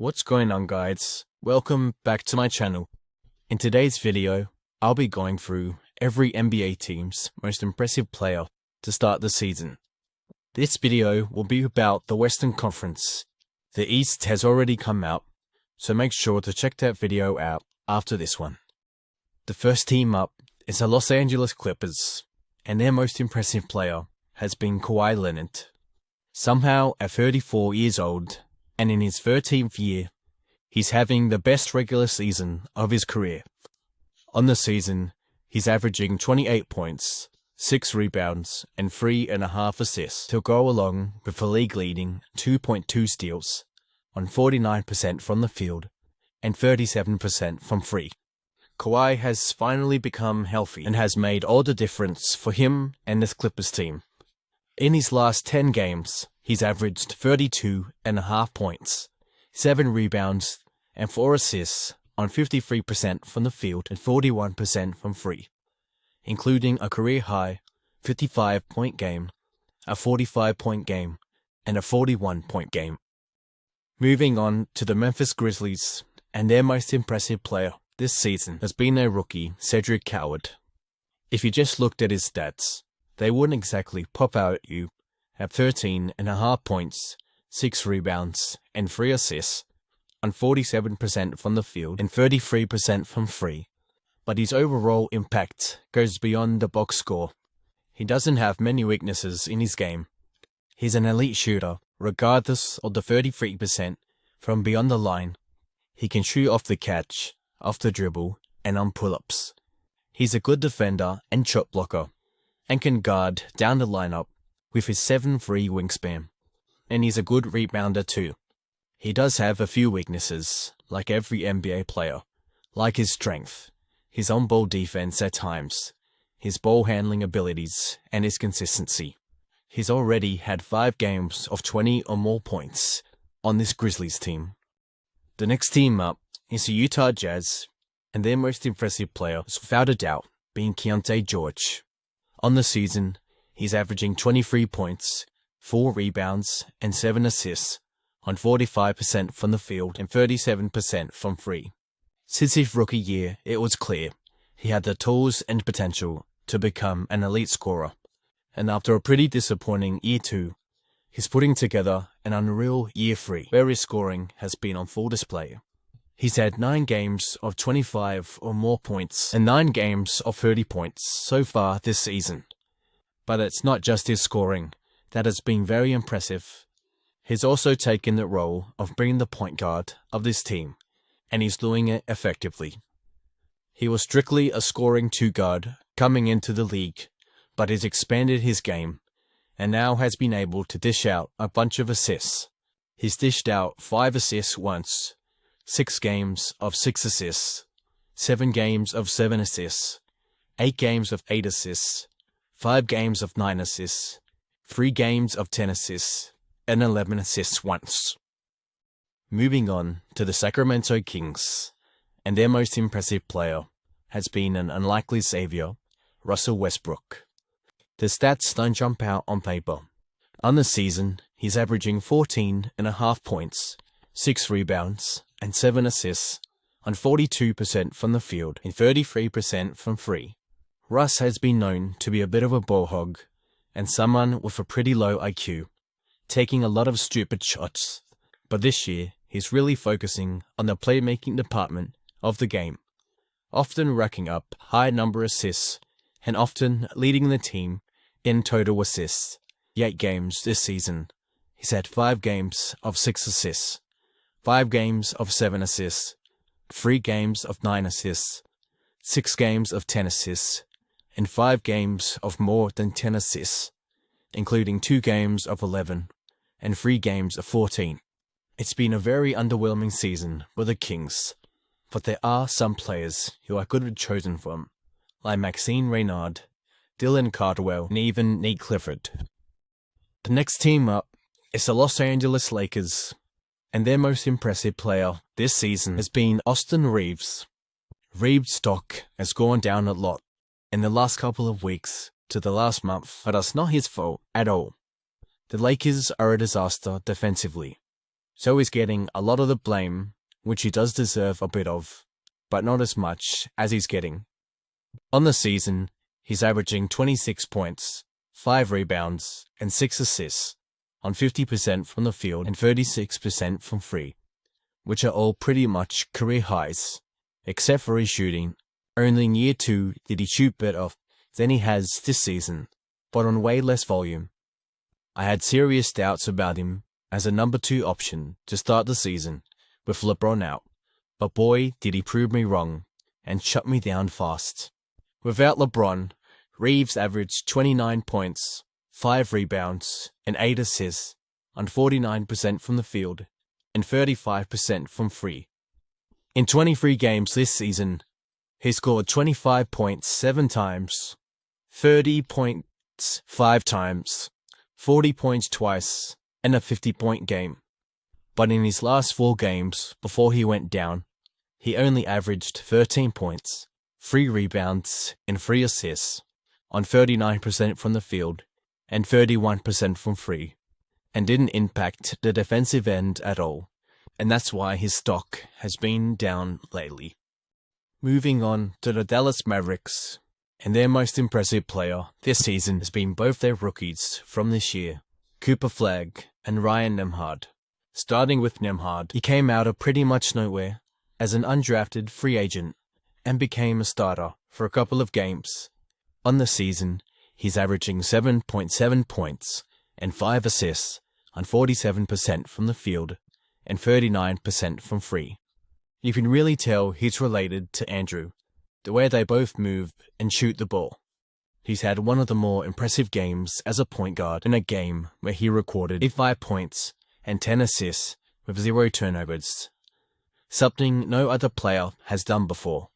What's going on, guys? Welcome back to my channel. In today's video, I'll be going through every NBA team's most impressive player to start the season. This video will be about the Western Conference. The East has already come out, so make sure to check that video out after this one. The first team up is the Los Angeles Clippers, and their most impressive player has been Kawhi Leonard. Somehow, at 34 years old, and in his 13th year, he's having the best regular season of his career. On the season, he's averaging 28 points, 6 rebounds, and 3.5 assists to go along with a league-leading 2.2 steals on 49% from the field and 37% from three. Kawhi has finally become healthy and has made all the difference for him and this Clippers team. In his last 10 games, he's averaged 32.5 points, 7 rebounds, and 4 assists on 53% from the field and 41% from three, including a career-high 55-point game, a 45-point game, and a 41-point game. Moving on to the Memphis Grizzlies, and their most impressive player this season has been their rookie, Cedric Coward. If you just looked at his stats, they wouldn't exactly pop out at you at 13.5 points, 6 rebounds, and 3 assists on 47% from the field and 33% from three. But his overall impact goes beyond the box score. He doesn't have many weaknesses in his game. He's an elite shooter, regardless of the 33% from beyond the line. He can shoot off the catch, off the dribble, and on pull-ups. He's a good defender and shot blocker, and can guard down the lineup with his 7'3" wingspan. And he's a good rebounder too. He does have a few weaknesses, like every NBA player, like his strength, his on-ball defense at times, his ball handling abilities, and his consistency. He's already had 5 games of 20 or more points on this Grizzlies team. The next team up is the Utah Jazz, and their most impressive player is without a doubt being Keyonte George. On the season, he's averaging 23 points, 4 rebounds, and 7 assists on 45% from the field and 37% from three. Since his rookie year, it was clear he had the tools and potential to become an elite scorer. And after a pretty disappointing year 2, he's putting together an unreal year 3, where his scoring has been on full display. He's had 9 games of 25 or more points and 9 games of 30 points so far this season. But it's not just his scoring that has been very impressive. He's also taken the role of being the point guard of this team, and he's doing it effectively. He was strictly a scoring 2 guard coming into the league, but he's expanded his game, and now has been able to dish out a bunch of assists. He's dished out 5 assists once, 6 games of 6 assists, 7 games of 7 assists, 8 games of 8 assists, 5 games of 9 assists, 3 games of 10 assists, and 11 assists once. Moving on to the Sacramento Kings, and their most impressive player has been an unlikely savior, Russell Westbrook. The stats don't jump out on paper. On the season, he's averaging 14.5 points, 6 rebounds, and 7 assists on 42% from the field and 33% from three. Russ has been known to be a bit of a ball hog and someone with a pretty low IQ, taking a lot of stupid shots. But this year, he's really focusing on the playmaking department of the game, often racking up high number assists and often leading the team in total assists. 8 games this season, he's had 5 games of 6 assists, 5 games of 7 assists, 3 games of 9 assists, 6 games of 10 assists, and 5 games of more than 10 assists, including 2 games of 11 and 3 games of 14. It's been a very underwhelming season for the Kings, but there are some players who I could have chosen from, like Maxine Reynard, Dylan Cardwell, and even Nate Clifford. The next team up is the Los Angeles Lakers, and their most impressive player this season has been Austin Reeves. Reeves' stock has gone down a lot in the last couple of weeks to the last month, but that's not his fault at all. The Lakers are a disaster defensively, so he's getting a lot of the blame, which he does deserve a bit of, but not as much as he's getting. On the season, he's averaging 26 points, 5 rebounds, and 6 assists, on 50% from the field and 36% from free, which are all pretty much career highs, except for his shooting. Only in year 2 did he shoot better than he has this season, but on way less volume. I had serious doubts about him as a number 2 option to start the season with LeBron out, but boy did he prove me wrong and shut me down fast. Without LeBron, Reeves averaged 29 points, 5 rebounds, and 8 assists on 49% from the field and 35% from free. In 23 games this season, he scored 25 points 7 times, 30 points 5 times, 40 points twice, and a 50-point game. But in his last 4 games before he went down, he only averaged 13 points, 3 rebounds, and 3 assists on 39% from the field and 31% from free, and didn't impact the defensive end at all, and that's why his stock has been down lately. Moving on to the Dallas Mavericks, and their most impressive player this season has been both their rookies from this year, Cooper Flagg and Ryan Nembhard. Starting with Nembhard, he came out of pretty much nowhere as an undrafted free agent and became a starter for a couple of games. On the season, he's averaging 7.7 points and 5 assists on 47% from the field and 39% from free. You can really tell he's related to Andrew, the way they both move and shoot the ball. He's had one of the more impressive games as a point guard in a game where he recorded 5 points and 10 assists with 0 turnovers, something no other player has done before.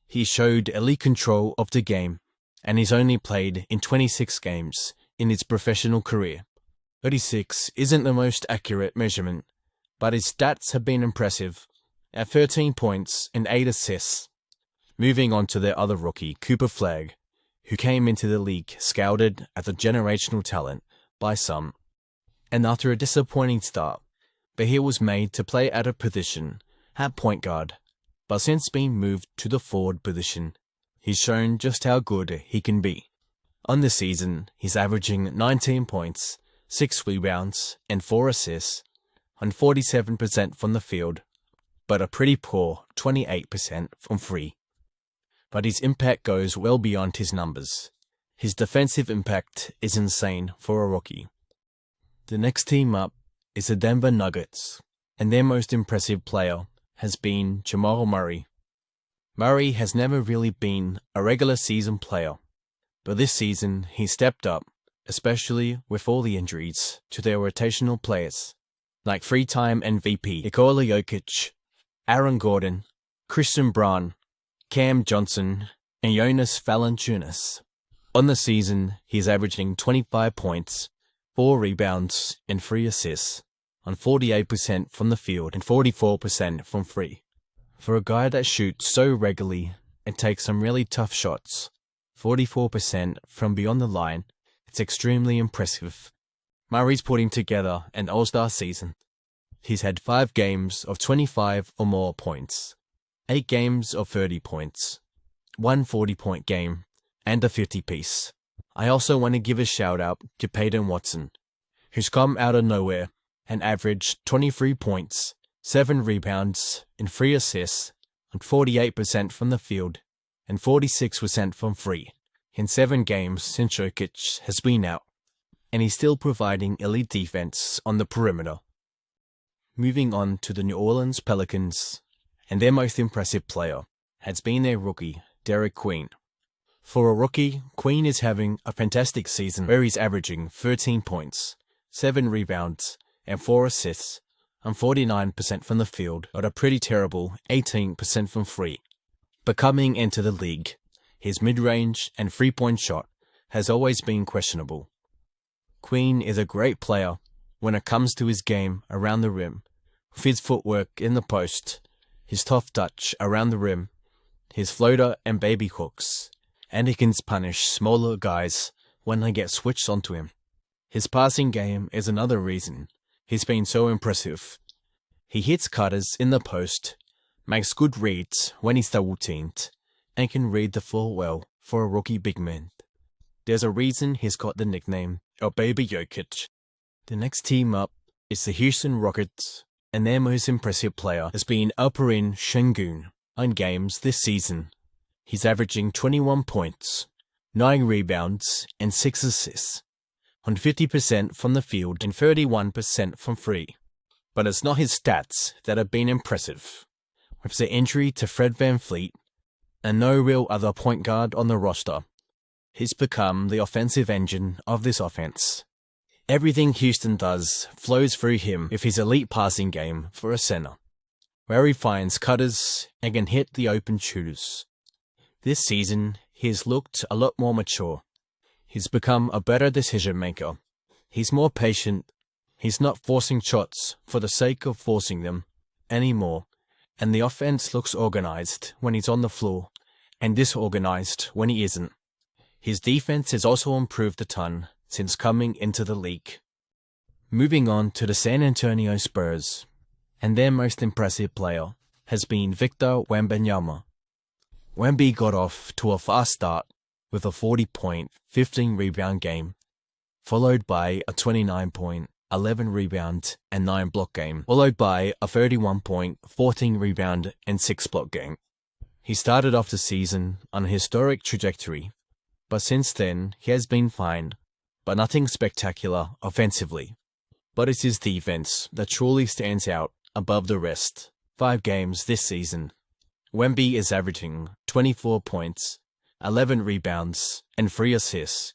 He showed elite control of the game, and he's only played in 26 games in his professional career. 36 isn't the most accurate measurement, but his stats have been impressive, at 13 points and 8 assists. Moving on to their other rookie, Cooper Flagg, who came into the league scouted as a generational talent by some, and after a disappointing start, but he was made to play at a position at point guard, but since being moved to the forward position, he's shown just how good he can be. On the season, he's averaging 19 points, 6 rebounds, and 4 assists on 47% from the field, but a pretty poor 28% from free. But his impact goes well beyond his numbers. His defensive impact is insane for a rookie. The next team up is the Denver Nuggets, and their most impressive player has been Jamal Murray. Murray has never really been a regular season player, but this season he stepped up, especially with all the injuries to their rotational players, like 3-time MVP Nikola Jokic, Aaron Gordon, Christian Braun, Cam Johnson, and Jonas Valanciunas. On the season, he's averaging 25 points, 4 rebounds, and 3 assists, on 48% from the field and 44% from free. For a guy that shoots so regularly and takes some really tough shots, 44% from beyond the line, it's extremely impressive. Murray's putting together an all-star season. He's had 5 games of 25 or more points, 8 games of 30 points, 1 40-point game, and a 50-piece. I also want to give a shout-out to Peyton Watson, who's come out of nowhere and averaged 23 points, 7 rebounds, and 3 assists on 48% from the field and 46% from free in 7 games since Jokic has been out, and he's still providing elite defense on the perimeter. Moving on to the New Orleans Pelicans, and their most impressive player has been their rookie, Derek Queen. For a rookie, Queen is having a fantastic season where he's averaging 13 points, 7 rebounds, and 4 assists on 49% from the field, but a pretty terrible 18% from free. But coming into the league, his mid-range and 3-point shot has always been questionable. Queen is a great player when it comes to his game around the rim, with his footwork in the post, his tough touch around the rim, his floater and baby hooks, and he can punish smaller guys when they get switched onto him. His passing game is another reason he's been so impressive, He hits cutters in the post, makes good reads when he's double-teamed, and can read the floor well for a rookie big man. There's a reason he's got the nickname El Baby Jokic. The next team up is the Houston Rockets, and their most impressive player has been Alperen Sengun. On games this season, he's averaging 21 points, 9 rebounds, and 6 assists, on 50% from the field and 31% from free. But it's not his stats that have been impressive. With the injury to Fred VanVleet and no real other point guard on the roster, he's become the offensive engine of this offense. Everything Houston does flows through him with his elite passing game for a center, where he finds cutters and can hit the open shooters. This season, he has looked a lot more mature. He's become a better decision maker. He's more patient. He's not forcing shots for the sake of forcing them anymore, and the offense looks organized when he's on the floor and disorganized when he isn't. His defense has also improved a ton since coming into the league. Moving on to the San Antonio Spurs, and their most impressive player has been Victor Wembanyama. Wemby got off to a fast start with a 40-point, 15-rebound game, followed by a 29-point, 11-rebound, and 9-block game, followed by a 31-point, 14-rebound, and 6-block game. He started off the season on a historic trajectory, but since then he has been fine, but nothing spectacular offensively. But it's his defense that truly stands out above the rest. 5 games this season, Wemby is averaging 24 points, 11 rebounds, and 3 assists,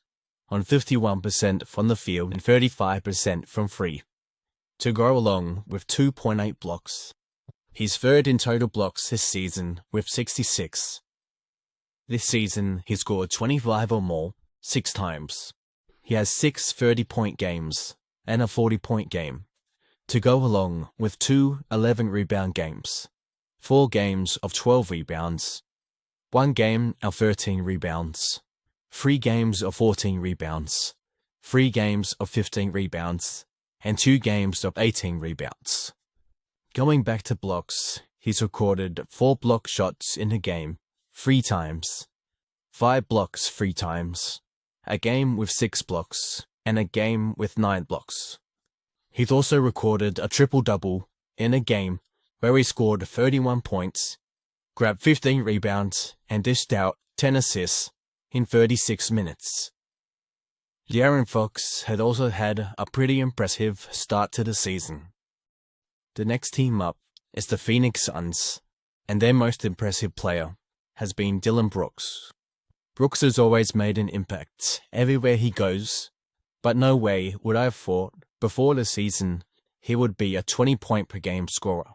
on 51% from the field and 35% from free, to go along with 2.8 blocks. He's third in total blocks this season with 66. This season, he scored 25 or more 6 times. He has 6 30-point games and a 40-point game, to go along with 2 11-rebound games, 4 games of 12 rebounds, 1 game of 13 rebounds, 3 games of 14 rebounds, 3 games of 15 rebounds, and 2 games of 18 rebounds. Going back to blocks, he's recorded 4 block shots in a game 3 times, 5 blocks 3 times, a game with 6 blocks, and a game with 9 blocks. He's also recorded a triple-double in a game where he scored 31 points, grabbed 15 rebounds, and dished out 10 assists in 36 minutes. De'Aaron Fox had also had a pretty impressive start to the season. The next team up is the Phoenix Suns, and their most impressive player has been Dillon Brooks. Brooks has always made an impact everywhere he goes, but no way would I have thought before the season he would be a 20-point per game scorer.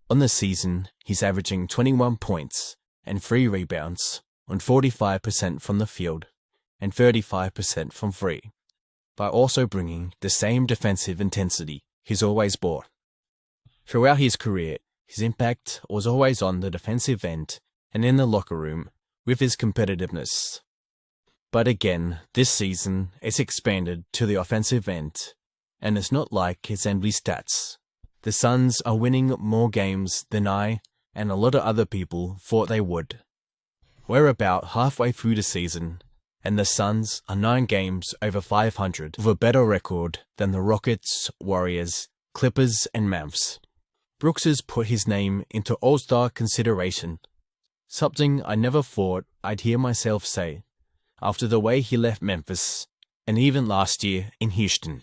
On the season, he's averaging 21 points and 3 rebounds on 45% from the field and 35% from free, by also bringing the same defensive intensity he's always brought. Throughout his career, his impact was always on the defensive end and in the locker room with his competitiveness. But again, this season, it's expanded to the offensive end, and it's not like his envy stats. The Suns are winning more games than I and a lot of other people thought they would. We're about halfway through the season, and the Suns are 9 games over 500 with a better record than the Rockets, Warriors, Clippers, and Mavs. Brooks has put his name into All-Star consideration, something I never thought I'd hear myself say after the way he left Memphis and even last year in Houston.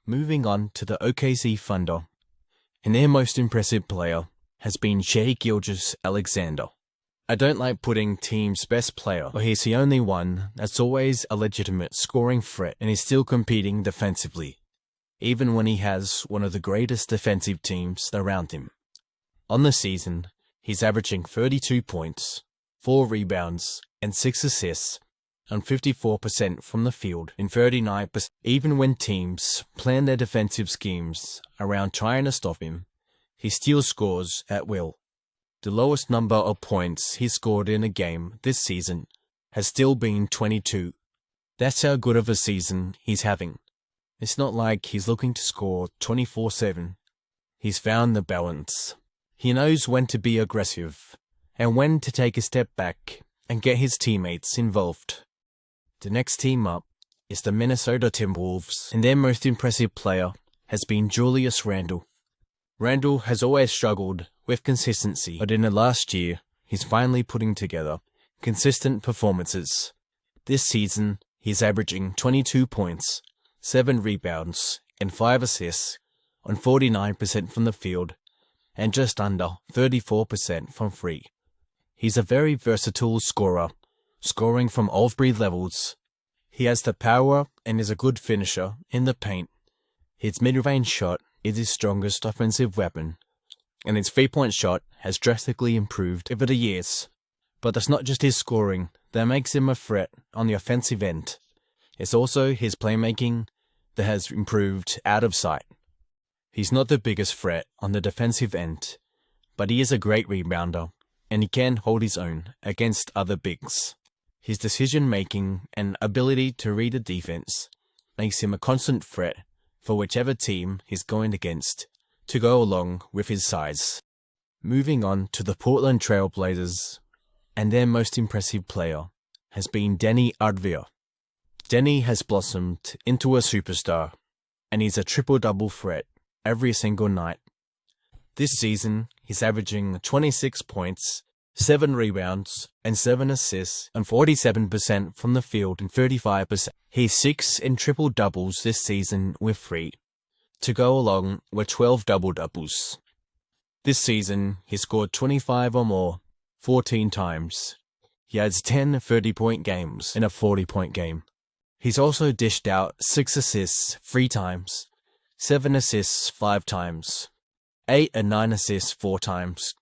Moving on to the OKC Thunder, and their most impressive player has been Shai Gilgeous-Alexander. I don't like putting team's best player, but he's the only one that's always a legitimate scoring threat and is still competing defensively, even when he has one of the greatest defensive teams around him. On the season, he's averaging 32 points, 4 rebounds, and 6 assists on 54% from the field and 39%. Even when teams plan their defensive schemes around trying to stop him, he still scores at will. The lowest number of points he scored in a game this season has still been 22. That's how good of a season he's having. It's not like he's looking to score 24/7. He's found the balance. He knows when to be aggressive and when to take a step back and get his teammates involved. The next team up is the Minnesota Timberwolves, and their most impressive player has been Julius Randle. Randle has always struggled with consistency, but in the last year, he's finally putting together consistent performances. This season, he's averaging 22 points, 7 rebounds, and 5 assists on 49% from the field and just under 34% from free. He's a very versatile scorer, scoring from all 3 levels. He has the power and is a good finisher in the paint. His mid-range shot is his strongest offensive weapon, and his 3-point shot has drastically improved over the years. But it's not just his scoring that makes him a threat on the offensive end. It's also his playmaking that has improved out of sight. He's not the biggest threat on the defensive end, but he is a great rebounder, and he can hold his own against other bigs. His decision-making and ability to read the defense makes him a constant threat for whichever team he's going against to go along with his size. Moving on to the Portland Trail Blazers, and their most impressive player has been Deni Avdija. Deni has blossomed into a superstar, and he's a triple-double threat every single night. This season, he's averaging 26 points, 7 rebounds, and 7 assists on 47% from the field and 35%. He's 6 in triple-doubles this season with 3, to go along with 12 double-doubles. This season, he scored 25 or more 14 times. He has 10 30-point games in a 40-point game. He's also dished out 6 assists 3 times, 7 assists 5 times, 8 and 9 assists 4 times,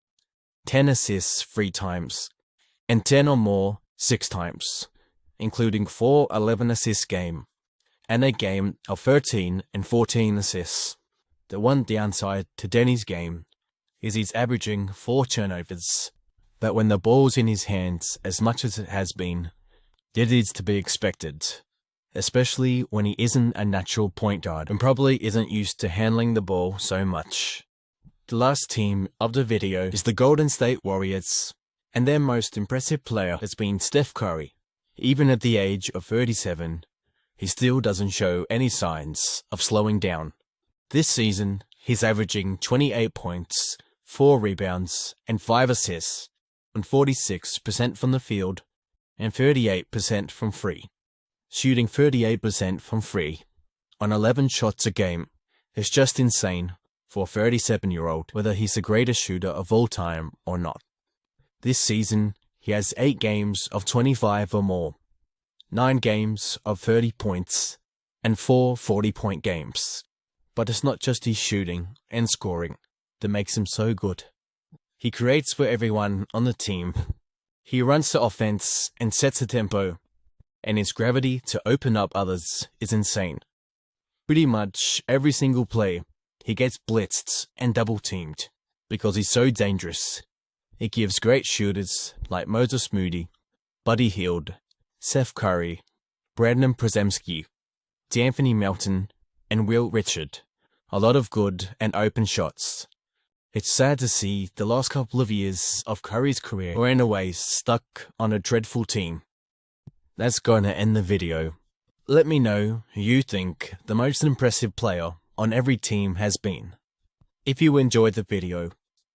10 assists 3 times, and 10 or more 6 times, including 4 11-assist game, and a game of 13 and 14 assists. The one downside to Deni's game is he's averaging 4 turnovers, but when the ball's in his hands as much as it has been, it is to be expected, especially when he isn't a natural point guard and probably isn't used to handling the ball so much. The last team of the video is the Golden State Warriors, and their most impressive player has been Steph Curry. Even at the age of 37, he still doesn't show any signs of slowing down. This season, he's averaging 28 points, 4 rebounds, and 5 assists on 46% from the field and 38% from free. Shooting 38% from free on 11 shots a game is just insane for a 37-year-old, whether he's the greatest shooter of all time or not. This season, he has 8 games of 25 or more, 9 games of 30 points, and 4 40-point games. But it's not just his shooting and scoring that makes him so good. He creates for everyone on the team. He runs the offense and sets the tempo, and his gravity to open up others is insane. Pretty much every single play, he gets blitzed and double-teamed because he's so dangerous. It gives great shooters like Moses Moody, Buddy Hield, Seth Curry, Brandon Przemski, D'Anthony Melton, and Will Richard a lot of good and open shots. It's sad to see the last couple of years of Curry's career were in a way stuck on a dreadful team. That's going to end the video. Let me know who you think the most impressive player on every team has been. If you enjoyed the video,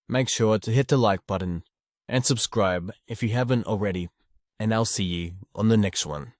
make sure to hit the like button and subscribe if you haven't already, and I'll see you on the next one.